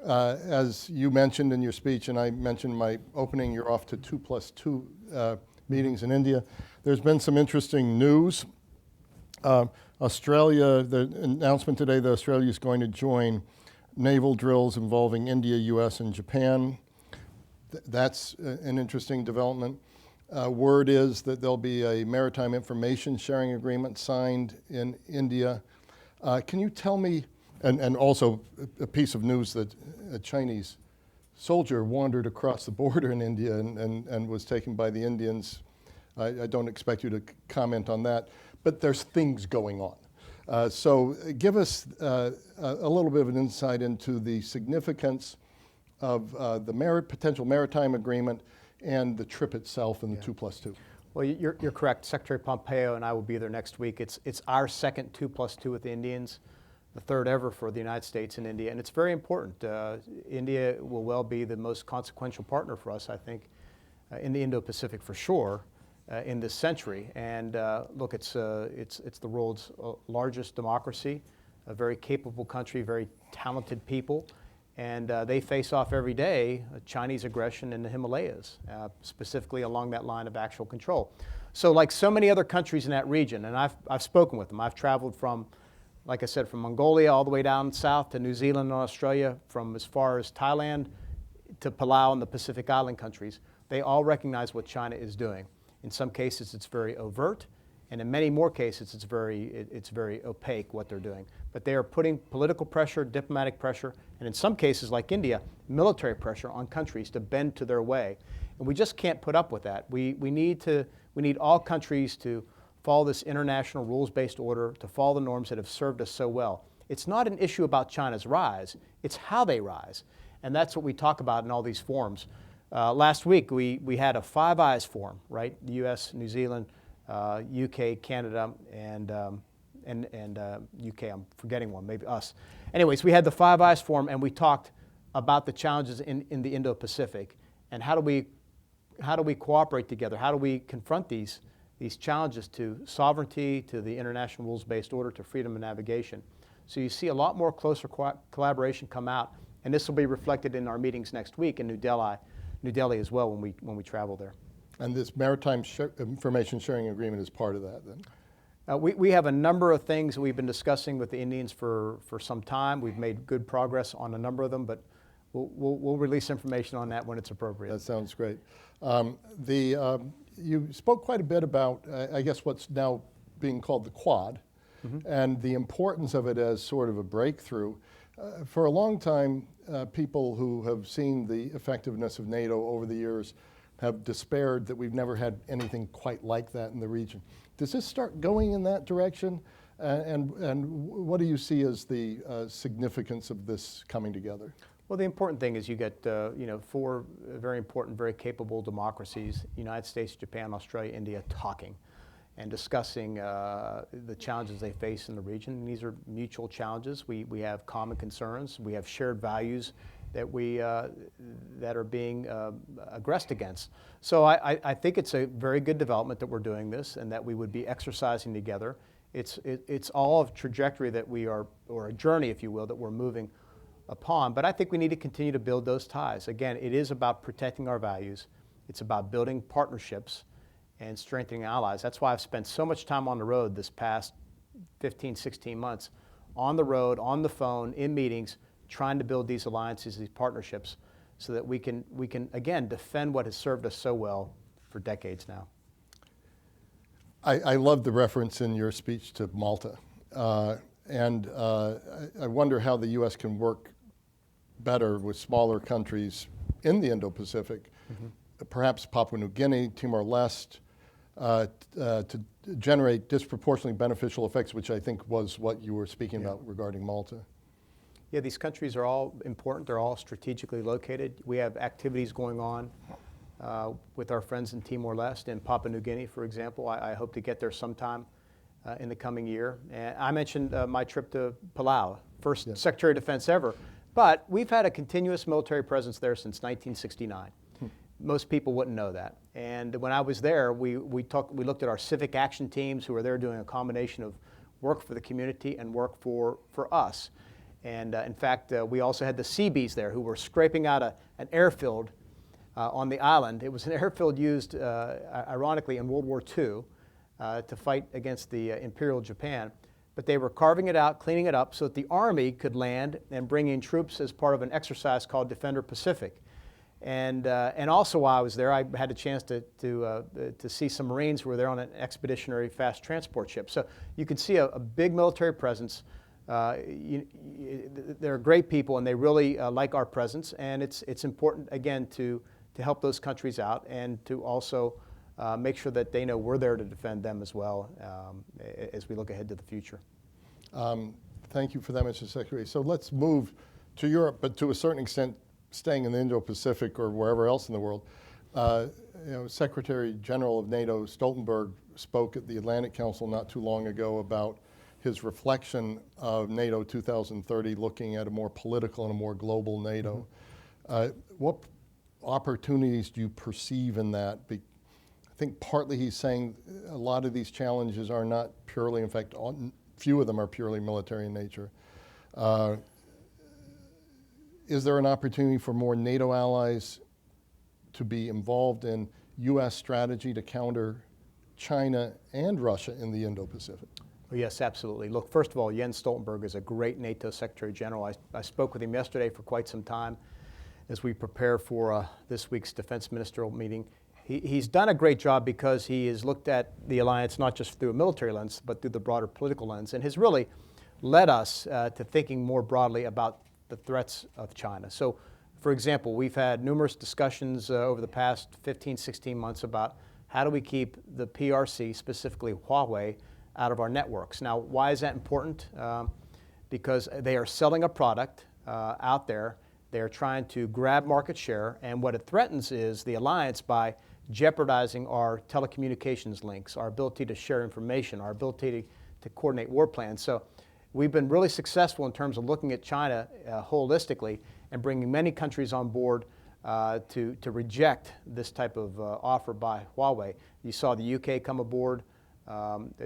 As you mentioned in your speech, and I mentioned in my opening, you're off to 2+2 meetings in India. There's been some interesting news. Australia, the announcement today that Australia is going to join naval drills involving India, US, and Japan. That's an interesting development. Word is that there'll be a maritime information sharing agreement signed in India. Can you tell me, and also a piece of news that a Chinese soldier wandered across the border in India and was taken by the Indians. I don't expect you to comment on that, but there's things going on. So give us a little bit of an insight into the significance of the potential maritime agreement and the trip itself in the 2+2. Well, you're correct. Secretary Pompeo and I will be there next week. It's our second 2+2 with the Indians, the third ever for the United States and India, and it's very important. India will well be the most consequential partner for us, I think, in the Indo-Pacific for sure, in this century. And look, it's the world's largest democracy, a very capable country, very talented people, and they face off every day Chinese aggression in the Himalayas, specifically along that line of actual control. So like so many other countries in that region, and I've spoken with them, I've traveled from, like I said, from Mongolia all the way down south to New Zealand and Australia, from as far as Thailand to Palau and the Pacific Island countries. They all recognize what China is doing. In some cases, it's very overt, and in many more cases, it's very opaque what they're doing. But they are putting political pressure, diplomatic pressure, and in some cases, like India, military pressure on countries to bend to their way. And we just can't put up with that. We need all countries to follow this international rules-based order, to follow the norms that have served us so well. It's not an issue about China's rise, it's how they rise. And that's what we talk about in all these forums. Last week, we had a Five Eyes forum, right? The US, New Zealand, UK, Canada, and UK, I'm forgetting one, maybe us. Anyways, we had the Five Eyes forum, and we talked about the challenges in the Indo-Pacific, and how do we cooperate together? How do we confront these challenges to sovereignty, to the international rules-based order, to freedom of navigation? So you see a lot more closer collaboration come out, and this will be reflected in our meetings next week in New Delhi as well when we travel there. And this maritime information sharing agreement is part of that then? We have a number of things that we've been discussing with the Indians for some time. We've made good progress on a number of them, but we'll release information on that when it's appropriate. That sounds great. You spoke quite a bit about, I guess, what's now being called the Quad, and the importance of it as sort of a breakthrough. For a long time, people who have seen the effectiveness of NATO over the years have despaired that we've never had anything quite like that in the region. Does this start going in that direction? And what do you see as the significance of this coming together? Well, the important thing is you get four very important, very capable democracies, United States, Japan, Australia, India, talking and discussing the challenges they face in the region. And these are mutual challenges. We have common concerns. We have shared values that that are being aggressed against. So I think it's a very good development that we're doing this and that we would be exercising together it's all of trajectory that we are, or a journey, if you will, that we're moving upon. But I think we need to continue to build those ties. Again, it is about protecting our values. It's about building partnerships and strengthening allies. That's why I've spent so much time on the road this past 15, 16 months, on the road, on the phone, in meetings, trying to build these alliances, these partnerships, so that we can again, defend what has served us so well for decades now. I love the reference in your speech to Malta. And I wonder how the U.S. can work better with smaller countries in the Indo-Pacific, perhaps Papua New Guinea, Timor-Leste, to generate disproportionately beneficial effects, which I think was what you were speaking about regarding Malta. Yeah, these countries are all important. They're all strategically located. We have activities going on with our friends in Timor-Leste and Papua New Guinea, for example. I hope to get there sometime in the coming year. And I mentioned my trip to Palau, first Secretary of Defense ever. But we've had a continuous military presence there since 1969. Most people wouldn't know that. And when I was there, we looked at our civic action teams who are there doing a combination of work for the community and work for us. And in fact, we also had the Seabees there who were scraping out an airfield on the island. It was an airfield used, ironically, in World War II to fight against the Imperial Japan. But they were carving it out, cleaning it up so that the Army could land and bring in troops as part of an exercise called Defender Pacific. And also while I was there, I had a chance to see some Marines who were there on an expeditionary fast transport ship. So you can see a big military presence. They're great people, and they really like our presence. And it's important, again, to help those countries out and to also make sure that they know we're there to defend them as well as we look ahead to the future. Thank you for that, Mr. Secretary. So let's move to Europe, but to a certain extent, staying in the Indo-Pacific or wherever else in the world. Secretary General of NATO Stoltenberg spoke at the Atlantic Council not too long ago about his reflection of NATO 2030, looking at a more political and a more global NATO. What opportunities do you perceive in that? I think partly he's saying a lot of these challenges are not purely, in fact, few of them are purely military in nature. Is there an opportunity for more NATO allies to be involved in U.S. strategy to counter China and Russia in the Indo-Pacific? Oh, yes, absolutely. Look, first of all, Jens Stoltenberg is a great NATO Secretary General. I spoke with him yesterday for quite some time as we prepare for this week's defense ministerial meeting. He's done a great job because he has looked at the alliance not just through a military lens, but through the broader political lens, and has really led us to thinking more broadly about the threats of China. So, for example, we've had numerous discussions over the past 15, 16 months about how do we keep the PRC, specifically Huawei, out of our networks. Now, why is that important? Because they are selling a product out there. They are trying to grab market share, and what it threatens is the alliance by jeopardizing our telecommunications links, our ability to share information, our ability to coordinate war plans. So we've been really successful in terms of looking at China holistically and bringing many countries on board to reject this type of offer by Huawei. You saw the UK come aboard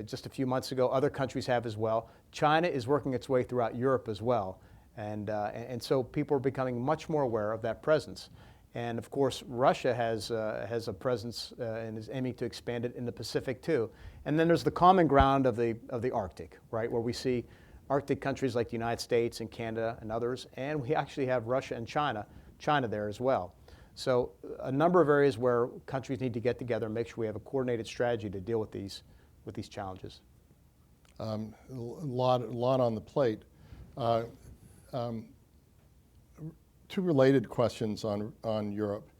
just a few months ago. Other countries have as well. China is working its way throughout Europe as well. And so people are becoming much more aware of that presence. And of course, Russia has a presence and is aiming to expand it in the Pacific too. And then there's the common ground of the Arctic, right, where we see Arctic countries like the United States and Canada and others, and we actually have Russia and China there as well. So a number of areas where countries need to get together and make sure we have a coordinated strategy to deal with these challenges. A lot on the plate. Two related questions on Europe.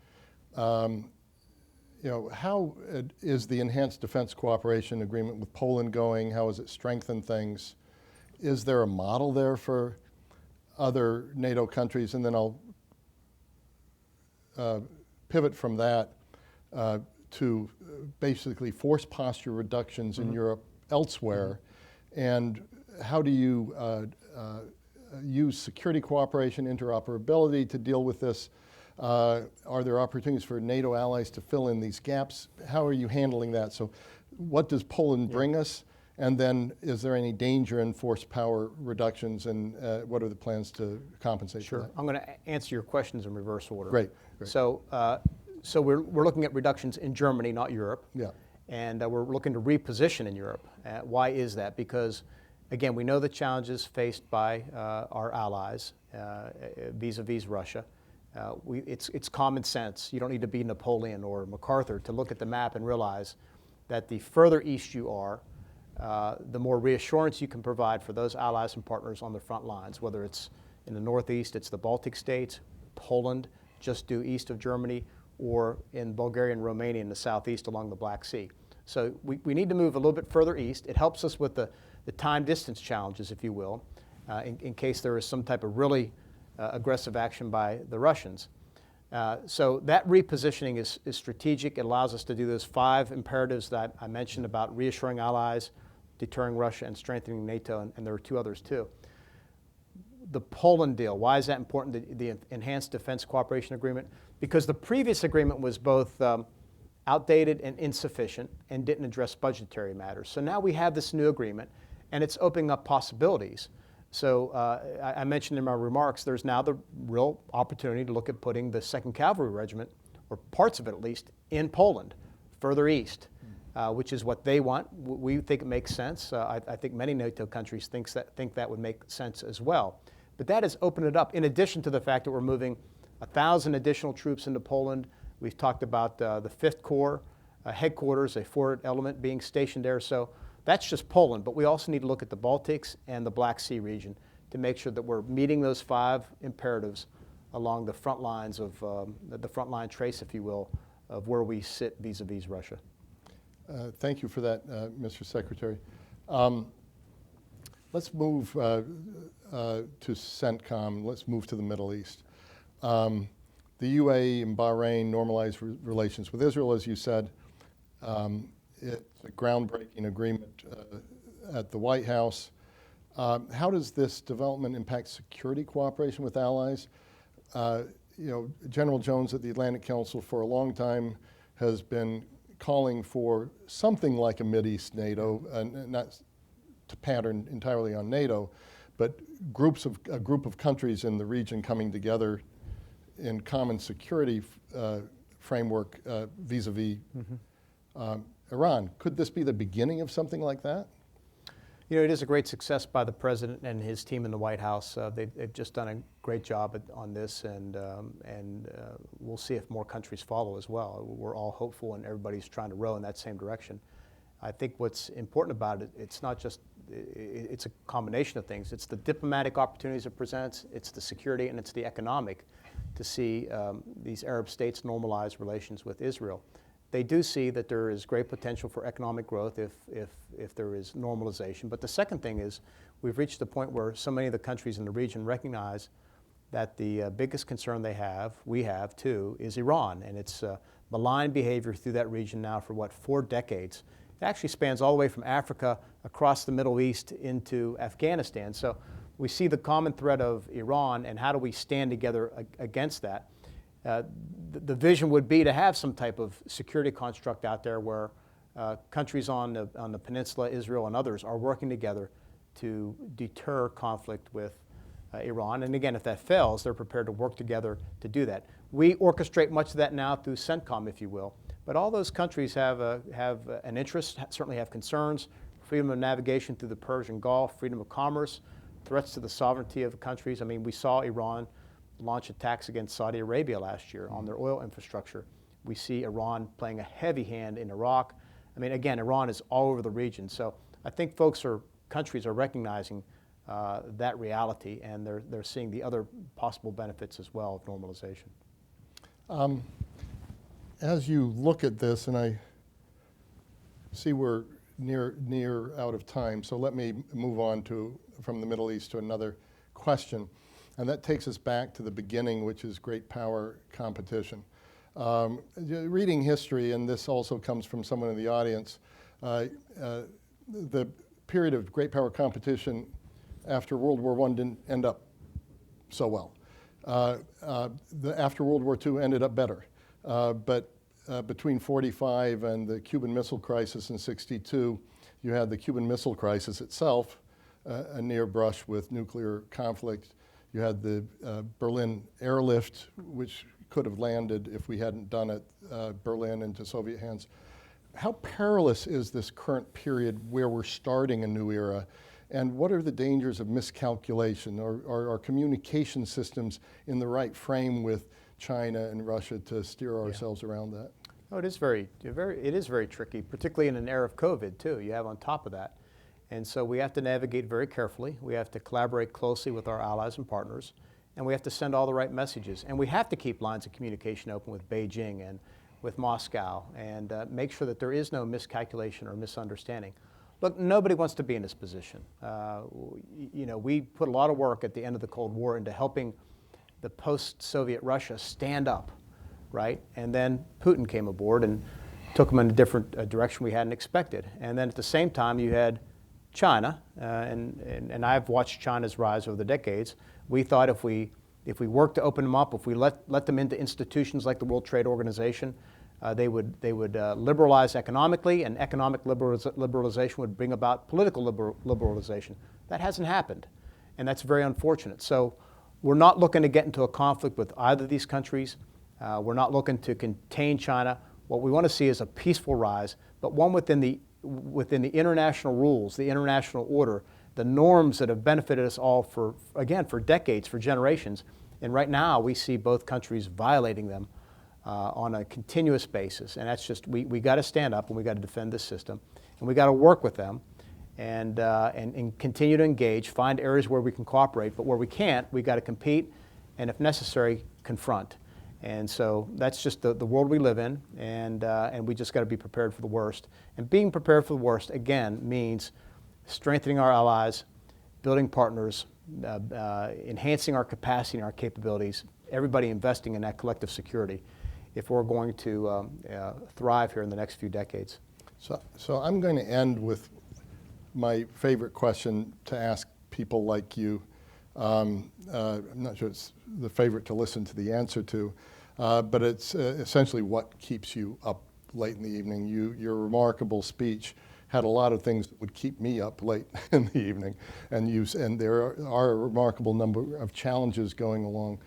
How is the enhanced defense cooperation agreement with Poland going? How has it strengthened things? Is there a model there for other NATO countries? And then I'll pivot from that to basically force posture reductions in Europe elsewhere. And how do you use security cooperation, interoperability to deal with this? Are there opportunities for NATO allies to fill in these gaps? How are you handling that? So what does Poland bring us? And then, is there any danger in forced power reductions, and what are the plans to compensate for that? I'm going to answer your questions in reverse order. Great. So we're looking at reductions in Germany, not Europe. Yeah. And we're looking to reposition in Europe. Why is that? Because, again, we know the challenges faced by our allies vis-a-vis Russia. It's common sense. You don't need to be Napoleon or MacArthur to look at the map and realize that the further east you are, the more reassurance you can provide for those allies and partners on the front lines, whether it's in the northeast, it's the Baltic states, Poland, just due east of Germany, or in Bulgaria and Romania in the southeast along the Black Sea. So we need to move a little bit further east. It helps us with the time-distance challenges, if you will, in case there is some type of really aggressive action by the Russians. So that repositioning is strategic. It allows us to do those 5 imperatives that I mentioned about reassuring allies, deterring Russia, and strengthening NATO, and there are 2 others too. The Poland deal, why is that important, the Enhanced Defense Cooperation Agreement? Because the previous agreement was both outdated and insufficient and didn't address budgetary matters. So now we have this new agreement, and it's opening up possibilities. So I mentioned in my remarks, there's now the real opportunity to look at putting the 2nd Cavalry Regiment, or parts of it at least, in Poland, further east, which is what they want. We think it makes sense. I think many NATO countries think that would make sense as well. But that has opened it up, in addition to the fact that we're moving 1,000 additional troops into Poland. We've talked about the 5th Corps headquarters, a forward element being stationed there. So that's just Poland, but we also need to look at the Baltics and the Black Sea region to make sure that we're meeting those 5 imperatives along the front lines of the front line trace, if you will, of where we sit vis-a-vis Russia. Thank you for that, Mr. Secretary. Let's move to CENTCOM. Let's move to the Middle East. The UAE and Bahrain normalized relations with Israel, as you said. It's a groundbreaking agreement at the White House. How does this development impact security cooperation with allies? General Jones at the Atlantic Council for a long time has been calling for something like a Mideast NATO, not to pattern entirely on NATO, but a group of countries in the region coming together in common security framework vis-a-vis Iran. Could this be the beginning of something like that? It is a great success by the president and his team in the White House. They've just done a great job on this, and we'll see if more countries follow as well. We're all hopeful, and everybody's trying to row in that same direction. I think what's important about it, it's not just, it's a combination of things. It's the diplomatic opportunities it presents, it's the security, and it's the economic to see these Arab states normalize relations with Israel. They do see that there is great potential for economic growth if there is normalization. But the second thing is we've reached the point where so many of the countries in the region recognize that the biggest concern we have too, is Iran. And it's malign behavior through that region now for 4 decades. It actually spans all the way from Africa across the Middle East into Afghanistan. So we see the common threat of Iran, and how do we stand together against that? The vision would be to have some type of security construct out there where countries on the peninsula, Israel and others, are working together to deter conflict with Iran. And again, if that fails, they're prepared to work together to do that. We orchestrate much of that now through CENTCOM, if you will. But all those countries have an interest, certainly have concerns: freedom of navigation through the Persian Gulf, freedom of commerce, threats to the sovereignty of countries. I mean, we saw Iran launch attacks against Saudi Arabia last year on their oil infrastructure. We see Iran playing a heavy hand in Iraq. I mean, again, Iran is all over the region. So I think countries are recognizing that reality, and they're seeing the other possible benefits as well of normalization. As you look at this, and I see we're near out of time, so let me move on from the Middle East to another question. And that takes us back to the beginning, which is great power competition. Reading history, and this also comes from someone in the audience, the period of great power competition after World War I didn't end up so well. After World War II ended up better. But between 45 and the Cuban Missile Crisis in 62, You had the Cuban Missile Crisis itself, a near brush with nuclear conflict. You had the Berlin airlift, which could have landed if we hadn't done it, Berlin into Soviet hands. How perilous is this current period where we're starting a new era? And what are the dangers of miscalculation? Are our communication systems in the right frame with China and Russia to steer ourselves around that? Oh, it is very tricky, particularly in an era of COVID too. You have on top of that. And so we have to navigate very carefully. We have to collaborate closely with our allies and partners, and we have to send all the right messages. And we have to keep lines of communication open with Beijing and with Moscow, and make sure that there is no miscalculation or misunderstanding. Look, nobody wants to be in this position. You know, we put a lot of work at the end of the Cold War into helping the post-Soviet Russia stand up, right? And then Putin came aboard and took them in a different direction we hadn't expected. And then at the same time, you had China, and I've watched China's rise over the decades. We thought if we worked to open them up, if we let them into institutions like the World Trade Organization, they would liberalize economically, and economic liberalization would bring about political liberalization. That hasn't happened, and that's very unfortunate. So we're not looking to get into a conflict with either of these countries. We're not looking to contain China. What we want to see is a peaceful rise, but one within the international rules, the international order, the norms that have benefited us all for decades, for generations. And right now we see both countries violating them on a continuous basis. And that's just, we got to stand up and we got to defend this system. And we got to work with them and continue to engage, find areas where we can cooperate, but where we can't, we got to compete and if necessary, confront. And so that's just the world we live in, and we just got to be prepared for the worst. And being prepared for the worst, again, means strengthening our allies, building partners, enhancing our capacity and our capabilities, everybody investing in that collective security if we're going to thrive here in the next few decades. So I'm going to end with my favorite question to ask people like you. I'm not sure it's the favorite to listen to the answer to, but it's essentially what keeps you up late in the evening. Your remarkable speech had a lot of things that would keep me up late in the evening, and there are a remarkable number of challenges going along.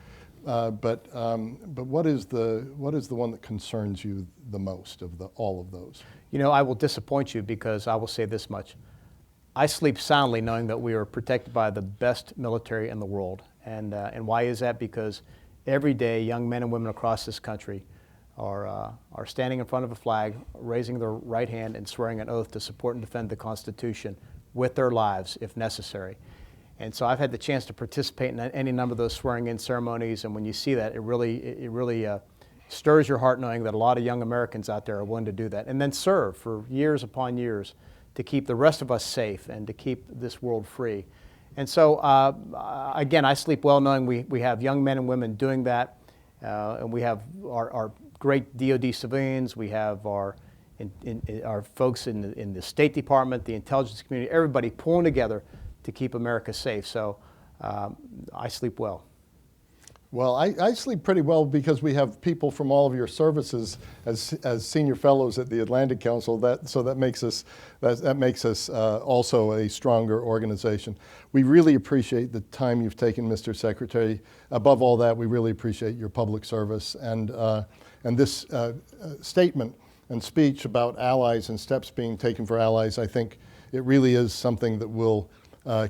But what is the one that concerns you the most of all of those? You know, I will disappoint you because I will say this much. I sleep soundly knowing that we are protected by the best military in the world. And why is that? Because every day young men and women across this country are standing in front of a flag, raising their right hand and swearing an oath to support and defend the Constitution with their lives if necessary. And so I've had the chance to participate in any number of those swearing-in ceremonies, and when you see that, it really stirs your heart knowing that a lot of young Americans out there are willing to do that and then serve for years upon years to keep the rest of us safe and to keep this world free. And so, again, I sleep well knowing we have young men and women doing that, and we have our great DoD civilians, we have our folks in the State Department, the intelligence community, everybody pulling together to keep America safe. So I sleep well. Well, I sleep pretty well because we have people from all of your services as senior fellows at the Atlantic Council. That makes us also a stronger organization. We really appreciate the time you've taken, Mr. Secretary. Above all that, we really appreciate your public service and this statement and speech about allies and steps being taken for allies. I think it really is something that will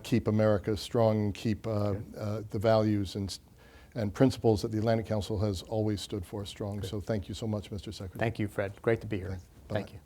keep America strong and keep the values and principles that the Atlantic Council has always stood for strong. So thank you so much, Mr. Secretary. Thank you, Fred. Great to be here. Bye. Thank you.